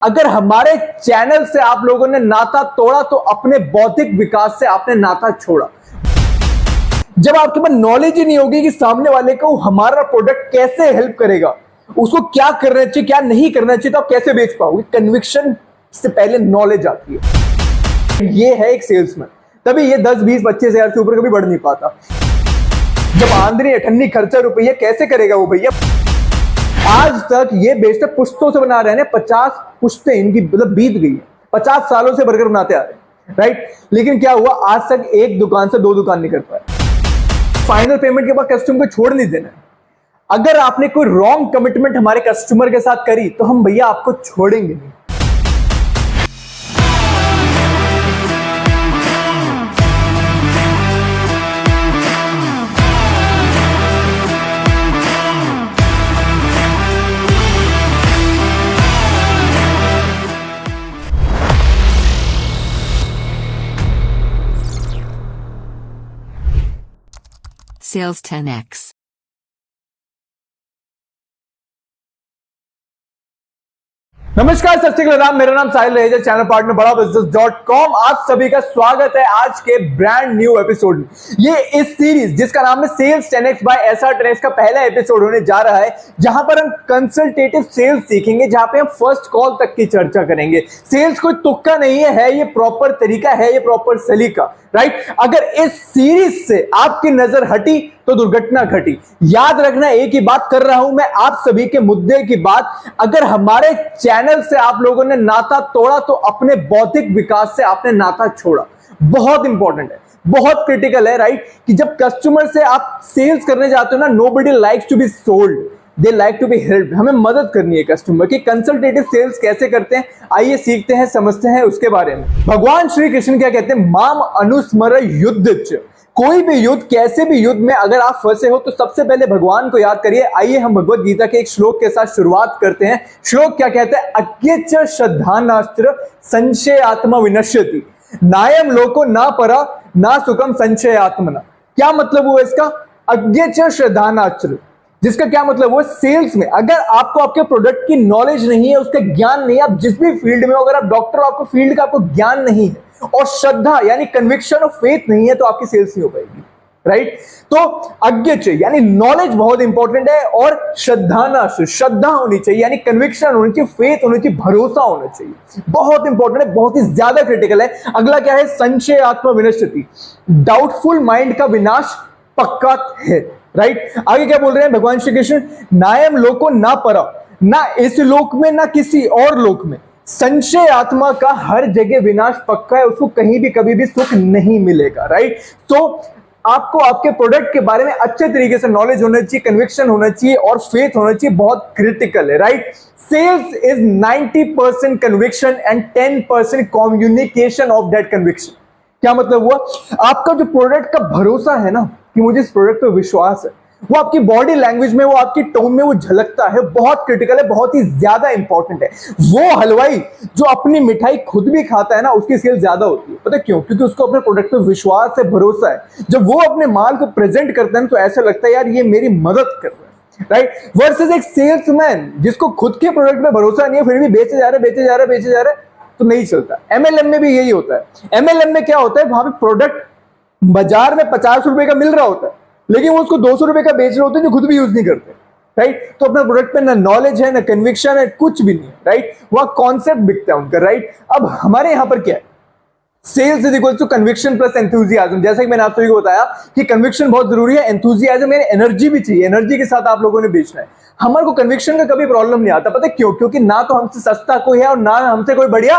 अगर हमारे चैनल से आप लोगों ने नाता तोड़ा तो अपने बौद्धिक विकास से आपने नाता छोड़ा। जब आपके पास नॉलेज ही नहीं होगी कि सामने वाले को हमारा प्रोडक्ट कैसे हेल्प करेगा, उसको क्या करना चाहिए क्या नहीं करना चाहिए, तो आप कैसे बेच पाओगे? कन्विक्शन से पहले नॉलेज आती है। ये है एक सेल्समैन, तभी ये 10-20 25 हजार से ऊपर कभी बढ़ नहीं पाता। जब आंदनी अठन्नी खर्चा रुपया कैसे करेगा वो भैया? आज तक ये बेचते पुश्तों से बना रहे हैं, 50 पुश्तें इनकी मतलब बीत गई है, 50 सालों से बर्गर बनाते आ रहे हैं, राइट? लेकिन क्या हुआ, आज तक एक दुकान से 2 दुकान नहीं कर पाए। फाइनल पेमेंट के बाद कस्टमर को छोड़ नहीं देना। अगर आपने कोई रॉन्ग कमिटमेंट हमारे कस्टमर के साथ करी तो हम भैया आपको छोड़ेंगे नहीं। Sales 10x. नमस्कार, सत श्री अकाल, मेरा नाम साहिल रहेजा, चैनल पार्टनर बड़ा बिजनेस.com। आप सभी का स्वागत है आज के ब्रांड न्यू एपिसोड में। ये इस सीरीज जिसका नाम है sales 10x bye SR 10x का पहला एपिसोड होने जा रहा है, जहां पर हम कंसल्टेटिव सेल्स सीखेंगे, जहां पे हम फर्स्ट कॉल तक की चर्चा करेंगे। सेल्स कोई तुक्का नहीं है, ये प्रॉपर तरीका है, ये प्रॉपर सलीका, राइट? अगर इस सीरीज से आपकी नजर हटी तो दुर्घटना घटी। याद रखना, एक ही बात कर रहा हूं मैं आप सभी के मुद्दे की बात। अगर हमारे चैनल से आप लोगों ने नाता तोड़ा तो अपने बौद्धिक विकास से आपने नाता छोड़ा। बहुत इंपॉर्टेंट है, बहुत क्रिटिकल है, राइट? कि जब कस्टमर से आप सेल्स करने जाते हो ना, nobody likes to be sold, they like to be helped. हमें मदद करनी है कस्टमर की। कंसल्टेटिव सेल्स कैसे करते हैं, आइए सीखते हैं, समझते हैं उसके बारे में। भगवान श्री कृष्ण क्या कहते हैं? माम अनुस्मर युद्ध। कोई भी युद्ध, कैसे भी युद्ध में अगर आप फंसे हो तो सबसे पहले भगवान को याद करिए। आइए हम भगवत गीता के एक श्लोक के साथ शुरुआत करते हैं। श्लोक क्या कहता है? अज्ञेच श्रद्धानास्त्र संशयात्मा विनश्यति, नायम लोको ना परा ना सुखम संशयात्मना। क्या मतलब हुआ इसका? अज्ञेच श्रद्धानास्त्र, जिसका क्या मतलब हुआ? सेल्स में अगर आपको आपके प्रोडक्ट की नॉलेज नहीं है, उसका ज्ञान नहीं है, आप जिस भी फील्ड में हो, अगर आप डॉक्टर हो, आपको फील्ड का आपको ज्ञान नहीं है और श्रद्धा यानी कन्विक्शन और फेथ नहीं है, तो आपकी सेल्स नहीं हो पाएगी, राइट? तो अज्ञेच यानी नॉलेज बहुत इंपॉर्टेंट है, और श्रद्धा होनी चाहिए, यानी कन्विक्शन होनी चाहिए, फेथ होनी चाहिए, भरोसा होना चाहिए। बहुत इंपॉर्टेंट है, बहुत ही ज्यादा क्रिटिकल है। अगला क्या है? संशय आत्मा विनश्यति, डाउटफुल माइंड का विनाश पक्का है, राइट? आगे क्या बोल रहे हैं भगवान श्री कृष्ण? नायम लोको ना परा, ना इस लोक में ना किसी और लोक में संशय आत्मा का हर जगह विनाश पक्का है, उसको कहीं भी कभी भी सुख नहीं मिलेगा, राइट? तो आपको आपके प्रोडक्ट के बारे में अच्छे तरीके से नॉलेज होना चाहिए, कन्विक्शन होना चाहिए और फेथ होना चाहिए। बहुत क्रिटिकल है, right? Sales is 90% conviction and 10% communication of that conviction. क्या मतलब हुआ? आपका जो प्रोडक्ट का भरोसा है ना, कि मुझे इस प्रोडक्ट पे विश्वास है, वो आपकी बॉडी लैंग्वेज में, वो आपकी टोन में वो झलकता है। बहुत क्रिटिकल है, बहुत ही ज्यादा इंपॉर्टेंट है। वो हलवाई जो अपनी मिठाई खुद भी खाता है ना, उसकी सेल ज्यादा होती है। पता है क्यों? क्योंकि उसको अपने प्रोडक्ट पे विश्वास है, भरोसा है। जब वो अपने माल को प्रेजेंट करता है तो ऐसा लगता है यार ये मेरी मदद कर रहा है, राइट? वर्सेस एक सेल्समैन जिसको खुद के प्रोडक्ट पे भरोसा नहीं है, फिर भी बेचे जा रहे, तो नहीं चलता। एमएलएम में भी यही होता है। एमएलएम में क्या होता है? वहां पे प्रोडक्ट बाजार में 50 रुपए का मिल रहा होता है, लेकिन वो उसको 200 रुपए का बेच रहे होते हैं, जो खुद भी यूज नहीं करते, राइट? तो अपने प्रोडक्ट पे ना नॉलेज है, ना कन्विक्शन है, कुछ भी नहीं, राइट? वह कॉन्सेप्ट बिकता है उनका, राइट? अब हमारे यहां पर क्या है? Sales is equal to conviction plus enthusiasm. जैसे कि मैंने आप सभी को बताया कि कन्विक्शन बहुत जरूरी है, एंथुसियाज्म यानी एनर्जी भी चाहिए, एनर्जी के साथ आप लोगों ने बेचना है। हमारे को कन्विक्शन का कभी प्रॉब्लम नहीं आता। पता है क्यों? क्योंकि ना तो हमसे सस्ता कोई है और ना हमसे कोई बढ़िया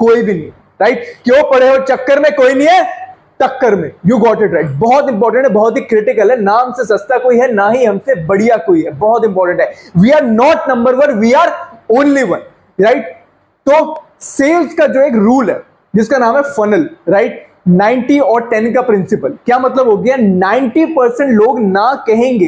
कोई भी नहीं, राइट? क्यों पड़े हो चक्कर में? कोई नहीं है टक्कर में। You got it right. बहुत इंपॉर्टेंट है, बहुत ही क्रिटिकल है। नाम से सस्ता कोई है, ना ही हमसे बढ़िया कोई है। बहुत इंपॉर्टेंट है। We are not number 1, we are only 1, right? तो सेल्स का जो एक रूल है जिसका नाम है फनल, राइट? 90 और 10 का प्रिंसिपल। क्या मतलब हो गया? 90% लोग ना कहेंगे,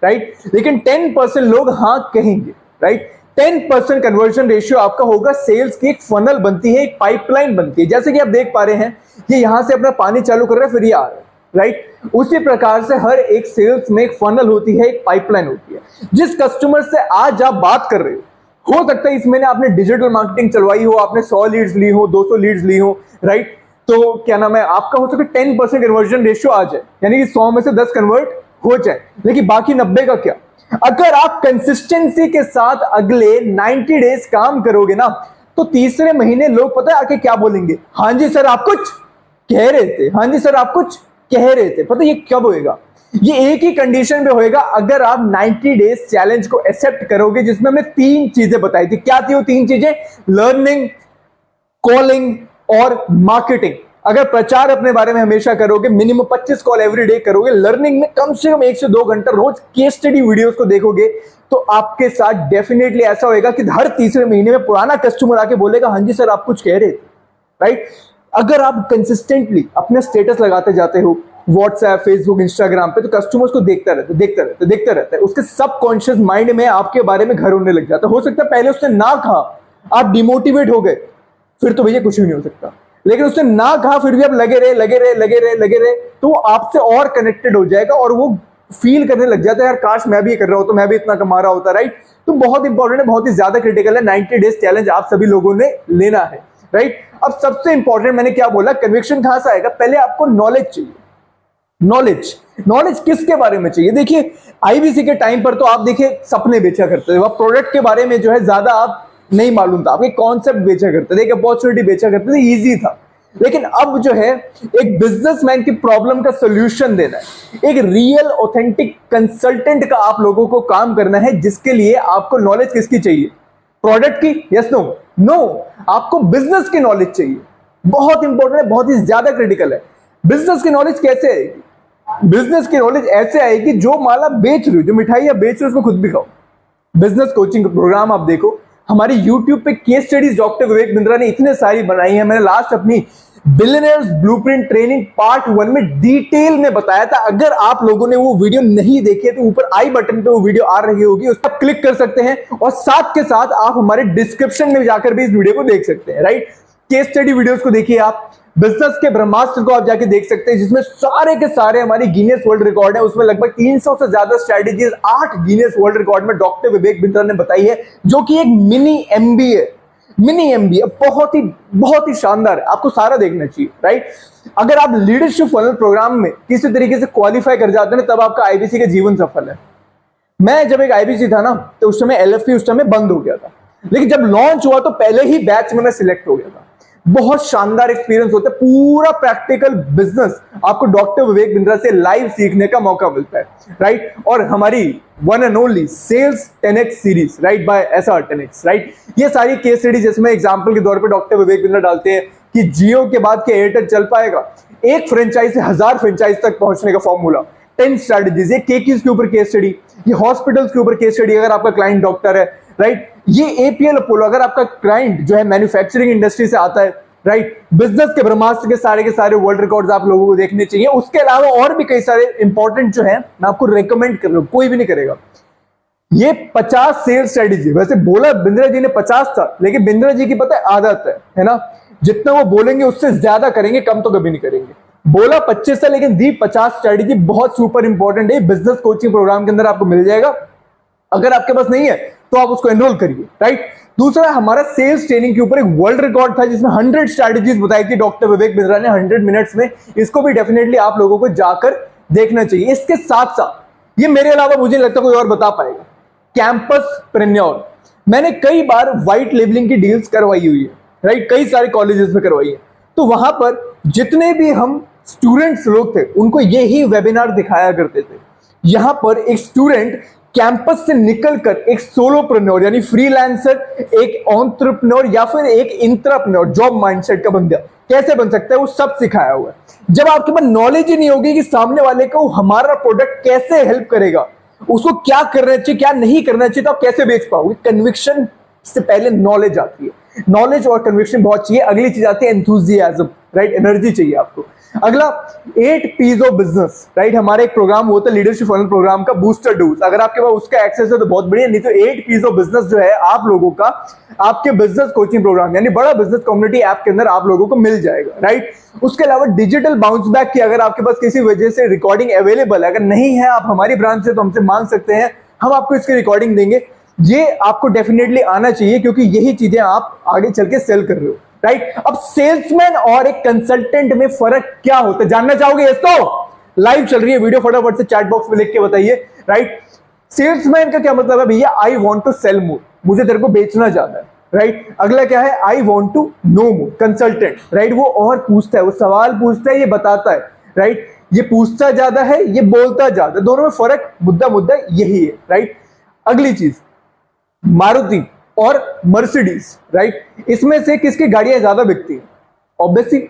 राइट? लेकिन 10% लोग हाँ कहेंगे, राइट? 10% कन्वर्जन रेशियो आपका होगा। सेल्स की एक फनल बनती है, एक पाइपलाइन बनती है। जैसे कि आप देख पा रहे हैं, ये यहां से अपना पानी चालू कर रहा है, फिर ये आ रहा है, राइट? उसी प्रकार से हर एक सेल्स में एक फनल होती है, एक पाइपलाइन होती है। जिस कस्टमर से आज आप बात कर रहे हो, हो सकता है इस महीने आपने डिजिटल मार्केटिंग चलवाई हो, आपने 100 लीड्स ली हो, 200 लीड्स ली हो, राइट? तो क्या नाम है, आपका हो सकता है 10% कन्वर्जन रेशियो आ जाए, यानी कि 100 में से 10 कन्वर्ट हो जाए, लेकिन बाकी 90 का क्या? अगर आप कंसिस्टेंसी के साथ अगले 90 डेज काम करोगे ना, तो तीसरे महीने लोग पता है आके क्या बोलेंगे? हाँ जी सर आप कुछ कह रहे थे, हाँ जी सर आप कुछ कह रहे थे। पता ये कब होएगा? ये एक ही कंडीशन पे होएगा, अगर आप 90 डेज चैलेंज को एक्सेप्ट करोगे, जिसमें हमने 3 चीजें बताई थी। क्या थी वो 3 चीजें? लर्निंग, कॉलिंग और मार्केटिंग। अगर प्रचार अपने बारे में हमेशा करोगे, मिनिमम 25 कॉल एवरी डे करोगे, लर्निंग में कम से कम 1 से 2 घंटा रोज केस स्टडी वीडियोस को देखोगे, तो आपके साथ डेफिनेटली ऐसा होएगा कि हर तीसरे महीने में पुराना कस्टमर आके बोलेगा हाँ जी सर आप कुछ कह रहे थे, राइट? अगर आप कंसिस्टेंटली अपने स्टेटस लगाते जाते हो व्हाट्सएप, फेसबुक, इंस्टाग्राम पे, तो कस्टमर्स को देखता रहता है। उसके सबकॉन्शियस माइंड में आपके बारे में घर होने लग जाता है। हो सकता है पहले उसने ना कहा, आप डिमोटिवेट हो गए, फिर तो भैया कुछ भी नहीं हो सकता, लेकिन उसने ना कहा फिर भी आप लगे रहे, तो वो आपसे और कनेक्टेड हो जाएगा और वो फील करने लग जाता है यार काश मैं भी ये कर रहा होता, मैं भी इतना कमा रहा होता, राइट? तो बहुत इंपॉर्टेंट है, बहुत ही ज्यादा क्रिटिकल है। 90 डेज चैलेंज आप सभी लोगों ने लेना है, राइट? अब सबसे इंपॉर्टेंट मैंने क्या बोला, कन्विक्शन कहां से आएगा? पहले आपको नॉलेज चाहिए। नॉलेज किसके बारे में चाहिए? देखिए आईबीसी के टाइम पर तो आप देखिए सपने बेचा करते थे, वह प्रोडक्ट के बारे में जो है ज्यादा आप नहीं मालूम था, आपके कॉन्सेप्ट बेचा करते थे, एक अपॉर्चुनिटी बेचा करते थे, इजी था। लेकिन अब जो है एक बिजनेसमैन की प्रॉब्लम का सोल्यूशन देना है, एक रियल ऑथेंटिक कंसल्टेंट का आप लोगों को काम करना है, जिसके लिए आपको नॉलेज किसकी चाहिए? प्रोडक्ट की? Yes no? नो, आपको बिजनेस की नॉलेज चाहिए। बहुत इंपॉर्टेंट है, बहुत ही ज्यादा क्रिटिकल है। बिजनेस की नॉलेज कैसे आएगी? बिजनेस की नॉलेज ऐसे आएगी, जो माल आप बेच रहे हो, जो मिठाइयां बेच रहे हो, उसको खुद भी खाओ। बिजनेस कोचिंग प्रोग्राम आप देखो, हमारी YouTube पे case studies doctor Vivek Bindra ने इतने सारी बनाई है। मैंने लास्ट अपनी बिलियनियर्स ब्लूप्रिंट ट्रेनिंग पार्ट 1 में डिटेल में बताया था। अगर आप लोगों ने वो वीडियो नहीं देखी है तो ऊपर आई बटन पे वो वीडियो आ रही होगी, उस पर क्लिक कर सकते हैं और साथ के साथ आप हमारे डिस्क्रिप्शन में जाकर भी इस वीडियो को देख सकते हैं, राइट? केस स्टडी वीडियोस को देखिए आप, बिजनेस के ब्रह्मास्त्र को आप जाके देख सकते हैं, जिसमें सारे के सारे हमारी गिनीज वर्ल्ड रिकॉर्ड है। उसमें लगभग 300 से ज्यादा स्ट्रेटेजीज 8 गिनीज वर्ल्ड रिकॉर्ड में डॉक्टर विवेक बिंद्रा ने बताई है, जो कि एक मिनी एमबीए बहुत ही शानदार है। आपको सारा देखना चाहिए, राइट? अगर आप लीडरशिप फनल प्रोग्राम में किसी तरीके से क्वालिफाई कर जाते हैं, तब आपका आईबीसी का जीवन सफल है। मैं जब एक आईबीसी था ना, तो उस समय एलएफपी उस समय बंद हो गया था, लेकिन जब लॉन्च हुआ तो पहले ही बैच में मैं सिलेक्ट हो गया था। बहुत शानदार एक्सपीरियंस होता है, पूरा प्रैक्टिकल बिजनेस आपको डॉक्टर विवेक बिंद्रा से लाइव सीखने का मौका मिलता है, राइट? और हमारी one and only sales 10x series, right, by SR 10x, right? ये सारी केस स्टडीज, जिसमें एग्जांपल के तौर पे डॉक्टर विवेक बिंद्रा डालते हैं कि जियो के बाद क्या एयरटेल चल पाएगा, एक फ्रेंचाइज से 1000 फ्रेंचाइज तक पहुंचने का फॉर्मूला, 10 स्ट्रेटजीज, ये केकीज के ऊपर केस स्टडी, ये हॉस्पिटल्स के ऊपर केस स्टडी अगर आपका क्लाइंट डॉक्टर है, राइट? ये एपीएल अपोलो अगर आपका क्लाइंट जो है मैन्युफैक्चरिंग इंडस्ट्री से आता है, राइट? बिजनेस के ब्रह्मास्त्र के सारे वर्ल्ड रिकॉर्ड्स आप लोगों को देखने चाहिए। उसके अलावा और भी कई सारे इंपॉर्टेंट जो है मैं आपको रेकमेंड कर रहा हूं, कोई भी नहीं करेगा। ये 50 सेल्स स्ट्रेटेजी, वैसे बोला बिंद्रा जी ने 50 था, लेकिन बिंद्रा जी की पता है आदत है ना, जितना वो बोलेंगे उससे ज्यादा करेंगे, कम तो कभी नहीं करेंगे। बोला 25 था लेकिन दी 50 स्ट्रेटेजी, बहुत सुपर इंपॉर्टेंट है। बिजनेस कोचिंग प्रोग्राम के अंदर आपको मिल जाएगा। अगर आपके पास नहीं है तो आप उसको एनरोल करिए, राइट? दूसरा, हमारा सेल्स ट्रेनिंग के ऊपर एक वर्ल्ड रिकॉर्ड था, जिसमें 100 स्ट्रेटेजीज बताई थी डॉक्टर विवेक बिंद्रा ने 100 मिनट्स में। इसको भी डेफिनेटली आप लोगों को जाकर देखना चाहिए। इसके साथ साथ, ये मेरे अलावा मुझे लगता कोई और बता पाएगा, कैंपस प्रेन्योर, मैंने कई बार व्हाइट लेबलिंग की डील्स करवाई हुई है, राइट? कई सारे कॉलेजेस में करवाई है। तो वहां पर जितने भी हम स्टूडेंट्स लोग थे, उनको यही वेबिनार दिखाया करते थे। यहां पर एक स्टूडेंट कैंपस से निकलकर एक सोलोप्रेन्योर यानी फ्रीलांसर, एक एंटरप्रेन्योर या फिर एक इंट्राप्रेन्योर जॉब माइंडसेट का बंदा कैसे बन सकता है, वो सब सिखाया हुआ है। जब आपके पास नॉलेज ही नहीं होगी कि सामने वाले को हमारा प्रोडक्ट कैसे हेल्प करेगा, उसको क्या करना चाहिए क्या नहीं करना चाहिए, तो आप कैसे बेच पाओगे? कन्विक्शन से पहले नॉलेज आती है, नॉलेज और कन्विक्शन बहुत चाहिए। अगली चीज आती है एंथुसियाज्म, राइट? एनर्जी चाहिए आपको। अगला 8 P's ऑफ बिजनेस, राइट? हमारा एक प्रोग्राम होता है लीडरशिप फनल प्रोग्राम का, बूस्टर डोज। अगर आपके पास उसका एक्सेस है तो बहुत बढ़िया, नहीं तो 8 P's ऑफ बिजनेस जो है आप लोगों का आपके बिजनेस कोचिंग प्रोग्राम यानी बड़ा बिजनेस कम्युनिटी ऐप के अंदर आप लोगों को मिल जाएगा, राइट? उसके अलावा डिजिटल बाउंस बैक की अगर आपके पास किसी वजह से रिकॉर्डिंग अवेलेबल है, अगर नहीं है आप हमारी ब्रांच से तो हमसे मांग सकते हैं, हम आपको इसकी रिकॉर्डिंग देंगे। ये आपको डेफिनेटली आना चाहिए, क्योंकि यही चीजें आप आगे चल के सेल कर रहे हो, राइट। अब सेल्समैन और एक कंसल्टेंट में फर्क क्या होता है, जानना चाहोगे? यस तो लाइव चल रही है वीडियो, फटाफट से चैट बॉक्स में लिख के बताइए, राइट। सेल्समैन का क्या मतलब है भैया? आई वॉन्ट टू सेल मोर, मुझे तेरे को बेचना ज्यादा है, राइट। अगला क्या है? I want to know more. Consultant, right, वो और पूछता है, वो सवाल पूछता है, ये बताता है, राइट। ये पूछता ज्यादा है, ये बोलता ज्यादा, दोनों में फर्क मुद्दा यही है, राइट। अगली चीज, मारुति और मर्सिडीज, राइट, इसमें से किसकी गाड़ियां ज्यादा बिकती है? ऑब्वियसली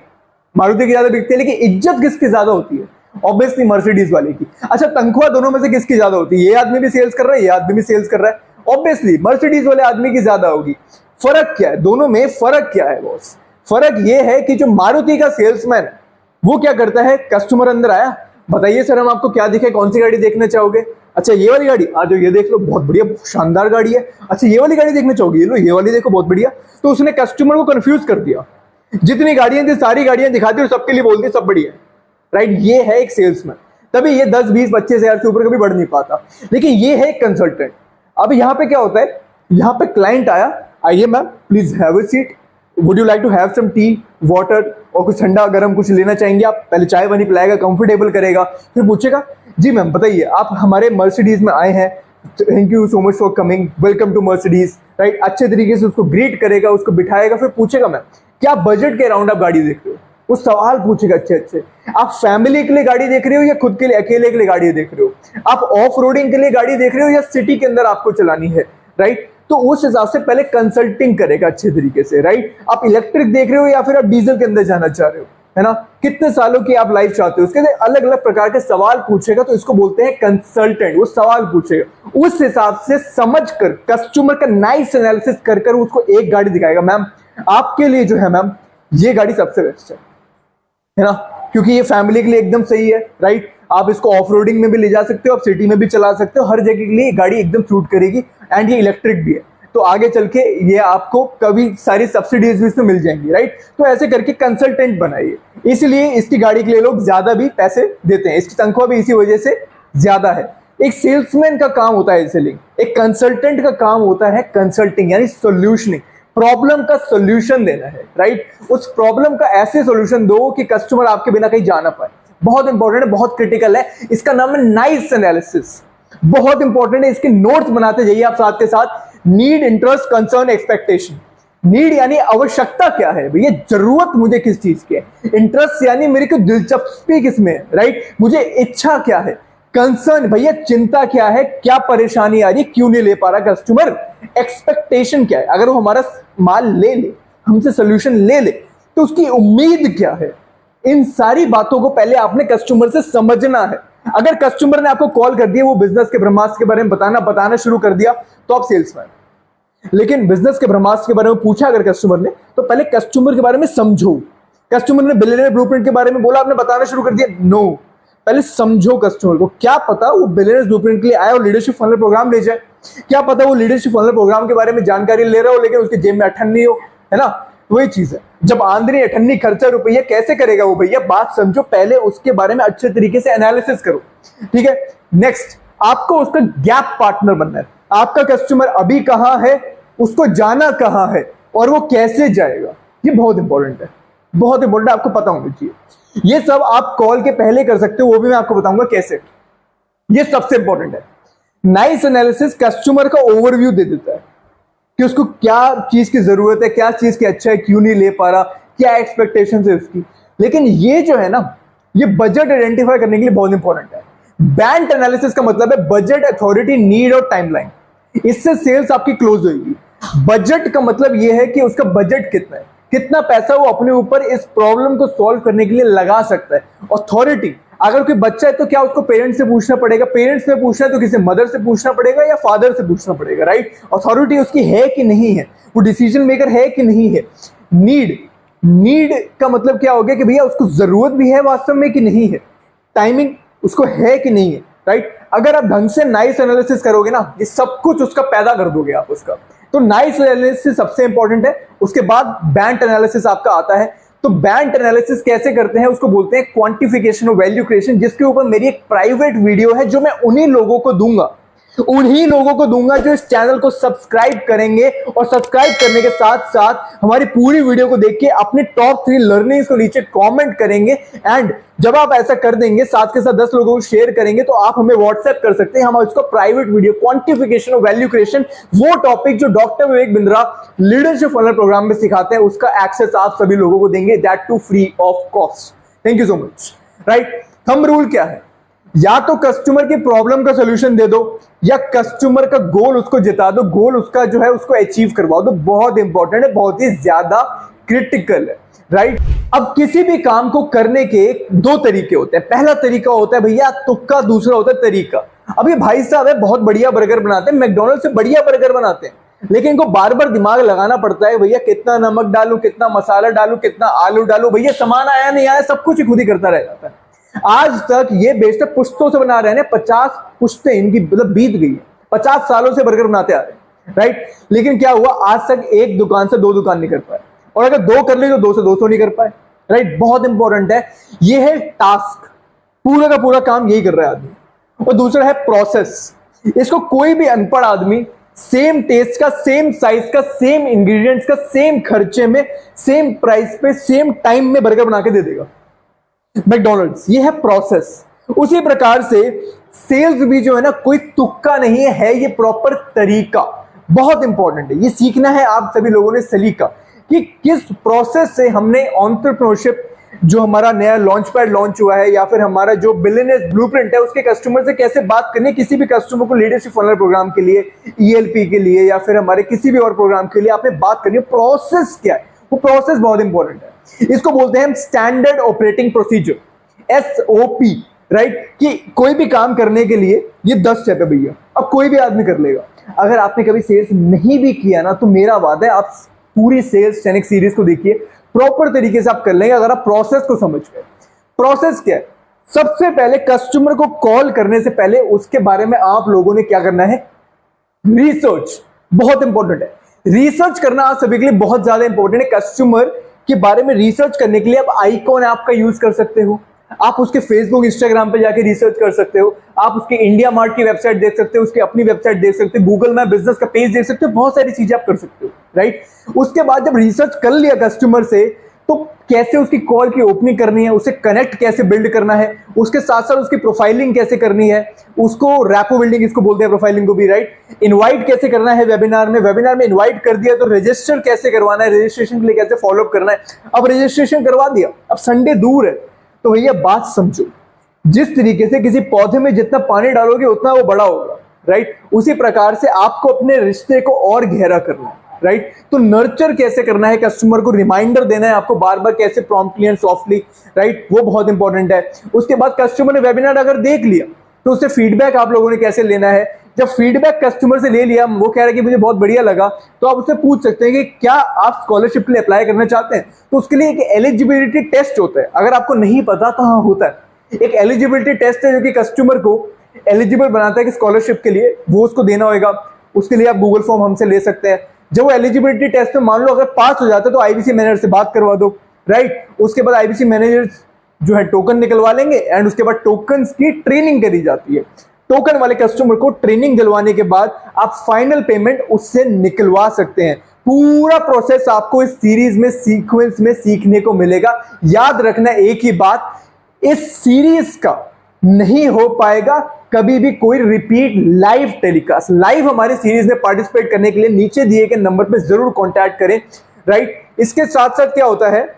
मारुति की ज्यादा बिकती है, लेकिन इज्जत किसकी ज्यादा होती है? ऑब्वियसली मर्सिडीज वाले की। अच्छा, तनख्वाह दोनों में से किसकी ज्यादा होती है? ये आदमी भी सेल्स कर रहा है, ये आदमी भी सेल्स कर रहा है, ऑब्वियसली मर्सिडीज वाले आदमी की ज्यादा होगी। फर्क क्या है दोनों में? फर्क क्या है बॉस? फर्क ये है कि जो मारुति का सेल्समैन है वो क्या करता है? कस्टमर अंदर आया, बताइए सर हम आपको क्या दिखे, कौन सी गाड़ी देखना चाहोगे? अच्छा ये वाली गाड़ी, आ जाओ, ये देख लो, बहुत बढ़िया, बहुत शानदार गाड़ी है। अच्छा ये वाली गाड़ी देखना चाहोगे? ये लो, ये वाली देखो, बहुत बढ़िया। तो उसने कस्टमर को कंफ्यूज कर दिया, जितनी गाड़ियां थी सारी गाड़ियां दिखा दी और सबके लिए बोल दी सब बढ़िया, राइट। ये है एक सेल्समैन, तभी ये 10 20 25 हजार से ऊपर कभी बढ़ नहीं पाता। लेकिन ये है एक कंसल्टेंट। अब यहाँ पे क्या होता है? यहाँ पे क्लाइंट आया, आइए ma'am please have a seat, would you like to have some tea, water, और कुछ ठंडा गर्म कुछ लेना चाहेंगे आप? पहले चाय पानी पिलाएगा, कंफर्टेबल करेगा, फिर पूछेगा जी मैम बताइए आप हमारे मर्सिडीज में आए हैं, thank you so much for coming, welcome to Mercedes, right. अच्छे तरीके से उसको ग्रीट करेगा, उसको बिठाएगा, फिर पूछेगा मैम क्या बजट के अराउंड आप गाड़ी देख रहे हो? वो सवाल पूछेगा अच्छे अच्छे। आप फैमिली के लिए गाड़ी देख रहे हो या खुद के लिए अकेले के लिए गाड़ी देख रहे हो? आप ऑफ रोडिंग के लिए गाड़ी देख रहे हो या सिटी के अंदर आपको चलानी है, राइट। तो उस हिसाब से पहले कंसल्टिंग करेगा अच्छे तरीके से, राइट। आप इलेक्ट्रिक देख रहे हो या फिर आप डीजल के अंदर जाना चाह रहे हो, है ना, कितने सालों की आप लाइफ चाहते हो, उसके लिए अलग अलग प्रकार के सवाल पूछेगा। तो इसको बोलते हैं कंसल्टेंट। वो सवाल पूछेगा, उस हिसाब से समझ कर कस्टमर का नाइस एनालिसिस कर कर उसको एक गाड़ी दिखाएगा, मैम आपके लिए जो है मैम ये गाड़ी सबसे बेस्ट है ना, क्योंकि ये फैमिली के लिए एकदम सही है, राइट। आप इसको ऑफ रोडिंग में भी ले जा सकते हो, आप सिटी में भी चला सकते हो, हर जगह के लिए ये गाड़ी एकदम सूट करेगी, एंड ये इलेक्ट्रिक भी है, तो आगे चल के ये आपको कभी सारी सब्सिडीज भी इसमें मिल जाएंगी, राइट। तो ऐसे करके कंसल्टेंट बनाइए, इसलिए इसकी गाड़ी के लिए लोग ज्यादा भी पैसे देते हैं, इसकी तनख्वाह भी इसी वजह से ज्यादा है। एक सेल्समैन का काम होता है सेलिंग, एक कंसल्टेंट का काम होता है कंसल्टिंग, यानी सोल्यूशनिंग, प्रॉब्लम का सोल्यूशन देना है, राइट। उस प्रॉब्लम का ऐसे सोल्यूशन दो कि कस्टमर आपके बिना कहीं जा ना पाए। बहुत इंपॉर्टेंट है, बहुत क्रिटिकल है, इसका नाम है नाइस एनालिसिस, बहुत इंपॉर्टेंट है। इसके नोट्स बनाते जाइए आप साथ के साथ। Need, interest, concern, expectation. Need यानी आवश्यकता क्या है भैया, जरूरत मुझे किस चीज की है। इंटरेस्ट यानी मेरी को दिलचस्पी किसमें है, राइट, मुझे इच्छा क्या है। कंसर्न भैया चिंता क्या है, क्या परेशानी आ रही, क्यों नहीं ले पा रहा कस्टमर। एक्सपेक्टेशन क्या है, अगर वो हमारा माल ले ले, हमसे सोल्यूशन ले ले, तो उसकी उम्मीद क्या है। इन सारी बातों को पहले आपने कस्टमर से समझना है। अगर कस्टमर ने आपको कॉल कर दिया, वो बिजनेस के ब्रह्मास्त्र के बारे में बताना शुरू कर दिया, तो आप सेल्समैन। लेकिन बिजनेस के ब्रह्मास्त्र के बारे में पूछा अगर कस्टमर ने, तो पहले कस्टमर के बारे में समझो। कस्टमर ने बिलियनियर ब्लूप्रिंट के बारे में बोला, आपने बताना शुरू कर दिया, नो, पहले समझो कस्टमर को। क्या पता वो बिलियनियर ब्लूप्रिंट के लिए आया और लीडरशिप फनल प्रोग्राम ले जाए, क्या पता वो लीडरशिप फनल प्रोग्राम के बारे में जानकारी ले रहा हो लेकिन उसके जेब में अठन्नी हो, है ना। वही चीज है, जब आंदनी अठन्नी खर्चा रुपया कैसे करेगा वो भैया, बात समझो, पहले उसके बारे में अच्छे तरीके से एनालिसिस करो, ठीक है। नेक्स्ट, आपको उसका गैप पार्टनर बनना है। आपका कस्टमर अभी कहां है, उसको जाना कहां है, और वो कैसे जाएगा, ये बहुत इंपॉर्टेंट है, बहुत इंपॉर्टेंट, आपको पता होना चाहिए। ये सब आप कॉल के पहले कर सकते हो, वो भी मैं आपको बताऊंगा कैसे, ये सबसे इंपॉर्टेंट है। नाइस एनालिसिस कस्टमर का ओवरव्यू दे देता है कि उसको क्या चीज की जरूरत है, क्या चीज की अच्छा है, क्यों नहीं ले पा रहा, क्या एक्सपेक्टेशंस है उसकी। लेकिन ये जो है ना, ये बजट आइडेंटिफाई करने के लिए बहुत इंपॉर्टेंट है। बैंट एनालिसिस का मतलब है बजट, अथॉरिटी, नीड और टाइमलाइन। इससे सेल्स आपकी क्लोज होगी। बजट का मतलब यह है कि उसका बजट कितना है, कितना पैसा वो अपने ऊपर इस प्रॉब्लम को सॉल्व करने के लिए लगा सकता है। अथॉरिटी, अगर कोई बच्चा है तो क्या उसको पेरेंट्स से पूछना पड़ेगा, पेरेंट्स से पूछना है तो किसी मदर से पूछना पड़ेगा या फादर से पूछना पड़ेगा, राइट। अथॉरिटी उसकी है कि नहीं है, वो डिसीजन मेकर है कि नहीं है। नीड, नीड का मतलब क्या हो गया कि भैया उसको जरूरत भी है वास्तव में कि नहीं है। टाइमिंग, उसको है कि नहीं है, राइट। अगर आप ढंग से नाइस एनालिसिस करोगे ना, ये सब कुछ उसका पैदा कर दोगे आप उसका। तो नाइस एनालिसिस सबसे इंपॉर्टेंट है। उसके बाद बैंट एनालिसिस आपका आता है। तो बैंट एनालिसिस कैसे करते हैं, उसको बोलते हैं क्वांटिफिकेशन और वैल्यू क्रिएशन, जिसके ऊपर मेरी एक प्राइवेट वीडियो है जो मैं उन्हीं लोगों को दूंगा उन्हीं लोगों को दूंगा जो इस चैनल को सब्सक्राइब करेंगे और सब्सक्राइब करने के साथ साथ हमारी पूरी वीडियो को देख के अपने टॉप 3 लर्निंग्स को नीचे कमेंट करेंगे। एंड जब आप ऐसा कर देंगे, साथ के साथ 10 लोगों को शेयर करेंगे, तो आप हमें व्हाट्सएप कर सकते हैं। हम इसको प्राइवेट वीडियो क्वांटिफिकेशन और वैल्यू क्रिएशन, वो टॉपिक जो doctor Vivek Bindra leadership funnel programme में सिखाते हैं, उसका एक्सेस आप सभी लोगों को देंगे, that too free of cost. Thank you so much. Right, thumb rule क्या है? या तो कस्टमर की प्रॉब्लम का सोल्यूशन दे दो, या कस्टमर का गोल उसको जिता दो, गोल उसका जो है उसको अचीव करवा दो। बहुत इंपॉर्टेंट है, बहुत ही ज्यादा क्रिटिकल है। राइट, अब किसी भी काम को करने के 2 तरीके होते हैं। पहला तरीका होता है भैया तुक्का, दूसरा होता है तरीका। अब ये भाई साहब है, बहुत बढ़िया बर्गर बनाते हैं, मैकडॉनल्ड से बढ़िया बर्गर बनाते हैं, लेकिन इनको बार बार दिमाग लगाना पड़ता है, भैया कितना नमक डालूं, कितना मसाला डालूं, कितना आलू डालूं, भैया सामान आया नहीं आया, सब कुछ ही खुद ही करता रह जाता है। आज तक ये बेचते पुश्तों से बना रहे हैं, 50 पुश्तें इनकी मतलब बीत गई है, 50 सालों से बर्गर बनाते आ रहे हैं। राइट, लेकिन क्या हुआ, आज तक एक दुकान से 2 दुकान नहीं कर पाए, और अगर 2 कर ली तो 2 से 200 नहीं कर पाए। राइट, बहुत इंपॉर्टेंट है, ये है टास्क, पूरा का पूरा काम यही कर रहा है आदमी। और दूसरा है प्रोसेस। इसको कोई भी अनपढ़ आदमी सेम टेस्ट का, सेम साइज का, सेम इंग्रेडिएंट्स का, सेम खर्चे में, सेम प्राइस पे, सेम टाइम में बर्गर बना के दे देगा। मैकडॉनल्ड्स, ये है प्रोसेस। उसी प्रकार से सेल्स भी जो है ना, कोई तुक्का नहीं है, ये प्रॉपर तरीका। बहुत इंपॉर्टेंट है, ये सीखना है आप सभी लोगों ने सलीका, कि किस प्रोसेस से हमने एंटरप्रेन्योरशिप, जो हमारा नया लॉन्च पैड लॉन्च हुआ है, या फिर हमारा जो बिलियनियर्स ब्लूप्रिंट है, उसके कस्टमर से कैसे बात करनी है। किसी भी कस्टमर को लीडरशिप फनल प्रोग्राम के लिए, ELP के लिए, या फिर हमारे किसी भी और प्रोग्राम के लिए आपने बात करनी है, प्रोसेस क्या है, वो प्रोसेस बहुत इंपॉर्टेंट है। इसको बोलते हैं standard operating procedure, SOP। Right, कि कोई भी काम करने के लिए ये 10 स्टेप है भैया, अब कोई भी आदमी कर लेगा। अगर आपने कभी सेल्स नहीं भी किया ना, तो मेरा वादा है आप पूरी सेल्स 10x सीरीज को देखिए, प्रॉपर तरीके से आप कर लेंगे अगर आप प्रोसेस को समझ गए। प्रोसेस क्या है? सबसे पहले कस्टमर को कॉल करने से पहले उसके बारे में आप लोगों ने क्या करना है? रिसर्च। बहुत इंपॉर्टेंट है, रिसर्च करना आप सभी के लिए बहुत ज्यादा इंपॉर्टेंट है। कस्टमर के बारे में रिसर्च करने के लिए आप आइकॉन ऐप का यूज कर सकते हो, आप उसके फेसबुक इंस्टाग्राम पे जाके रिसर्च कर सकते हो, आप उसके इंडिया मार्ट की वेबसाइट देख सकते हो, उसकी अपनी वेबसाइट देख सकते हो, गूगल मैप बिजनेस का पेज देख सकते हो, बहुत सारी चीजें आप कर सकते हो। राइट, उसके बाद जब रिसर्च कर लिया कस्टमर से, तो कैसे उसकी कॉल की ओपनिंग करनी है, उसे कनेक्ट कैसे बिल्ड करना है, उसके साथ साथ उसकी प्रोफाइलिंग कैसे करनी है, उसको रैपो बिल्डिंग इसको बोलते हैं, प्रोफाइलिंग को भी। राइट, इनवाइट कैसे करना है वेबिनार में इनवाइट कर दिया तो रजिस्टर कैसे करवाना है, रजिस्ट्रेशन के लिए कैसे फॉलोअप करना है। अब रजिस्ट्रेशन करवा दिया, अब संडे दूर है, तो भैया बात समझो, जिस तरीके से किसी पौधे में जितना पानी डालोगे उतना वो बड़ा होगा। राइट, उसी प्रकार से आपको अपने रिश्ते को और गहरा करना है। राइट, तो नर्चर कैसे करना है, कस्टमर को रिमाइंडर देना है आपको बार बार, कैसे प्रॉम्प्टली एंड सॉफ्टली। राइट, वो बहुत इंपॉर्टेंट है। उसके बाद कस्टमर ने वेबिनार अगर देख लिया, तो उससे फीडबैक आप लोगों ने कैसे लेना है। जब फीडबैक कस्टमर से ले लिया, वो कह रहा है कि मुझे बहुत बढ़िया लगा, तो आप उससे पूछ सकते हैं कि क्या आप स्कॉलरशिप के लिए अप्लाई करना चाहते हैं। तो उसके लिए एक एलिजिबिलिटी टेस्ट होता है, अगर आपको नहीं पता तो हाँ होता है। एक एलिजिबिलिटी टेस्ट है जो कि कस्टमर को एलिजिबल बनाता है कि स्कॉलरशिप के लिए, वो उसको देना होगा। उसके लिए आप गूगल फॉर्म हमसे ले सकते हैं। जब वो एलिजिबिलिटी टेस्ट में मान लो अगर पास हो जाता है, तो IBC मैनेजर से बात करवा दो। राइट, उसके बाद IBC मैनेजर जो है टोकन निकलवा लेंगे, एंड उसके बाद टोकन्स की ट्रेनिंग करी जाती है। टोकन वाले कस्टमर को ट्रेनिंग दिलवाने के बाद आप फाइनल पेमेंट उससे निकलवा सकते हैं। पूरा प्रोसेस आपको इस सीरीज में सीक्वेंस में सीखने को मिलेगा। याद रखना एक ही बात, इस सीरीज का नहीं हो पाएगा कभी भी कोई रिपीट लाइव टेलीकास्ट। लाइव हमारी सीरीज में पार्टिसिपेट करने के लिए नीचे दिए गए नंबर पे जरूर कांटेक्ट करें। राइट, इसके साथ साथ क्या होता है,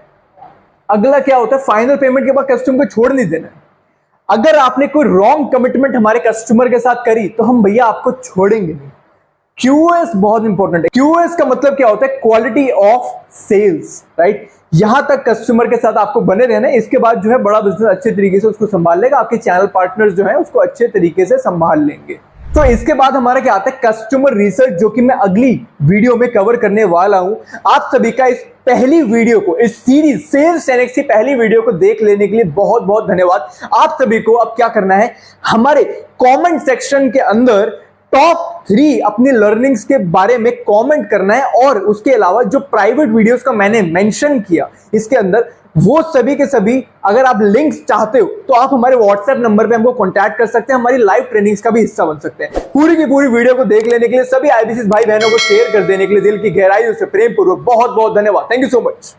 अगला क्या होता है, फाइनल पेमेंट के बाद कस्टमर को छोड़ नहीं देना है। अगर आपने कोई रॉन्ग कमिटमेंट हमारे कस्टमर के साथ करी, तो हम भैया आपको छोड़ेंगे नहीं। QoS बहुत इंपॉर्टेंट है। QoS का मतलब क्या होता है? Quality of sales. राइट, यहां तक कस्टमर के साथ आपको बने रहना है। इसके बाद जो है बड़ा बिजनेस अच्छे तरीके से उसको संभाल लेगा, आपके चैनल पार्टनर्स जो है उसको अच्छे तरीके से संभाल लेंगे। तो इसके बाद हमारा क्या आता है, कस्टमर रिसर्च, जो कि मैं अगली वीडियो में कवर करने वाला हूं। आप सभी का इस पहली वीडियो को, इस सीरीज सेल्स 10x की पहली वीडियो को देख लेने के लिए बहुत बहुत धन्यवाद। आप सभी को अब क्या करना है, हमारे कमेंट सेक्शन के अंदर टॉप 3 अपनी लर्निंग्स के बारे में कमेंट करना है, और उसके अलावा जो प्राइवेट वीडियोस का मैंने मेंशन किया इसके अंदर, वो सभी के सभी अगर आप लिंक्स चाहते हो तो आप हमारे व्हाट्सएप नंबर पे हमको कांटेक्ट कर सकते हैं, हमारी लाइव ट्रेनिंग्स का भी हिस्सा बन सकते हैं। पूरी की पूरी वीडियो को देख लेने के लिए, सभी आईबीसी भाई बहनों को शेयर कर देने के लिए दिल की गहराइयों से प्रेम पूर्वक बहुत बहुत धन्यवाद। Thank you so much.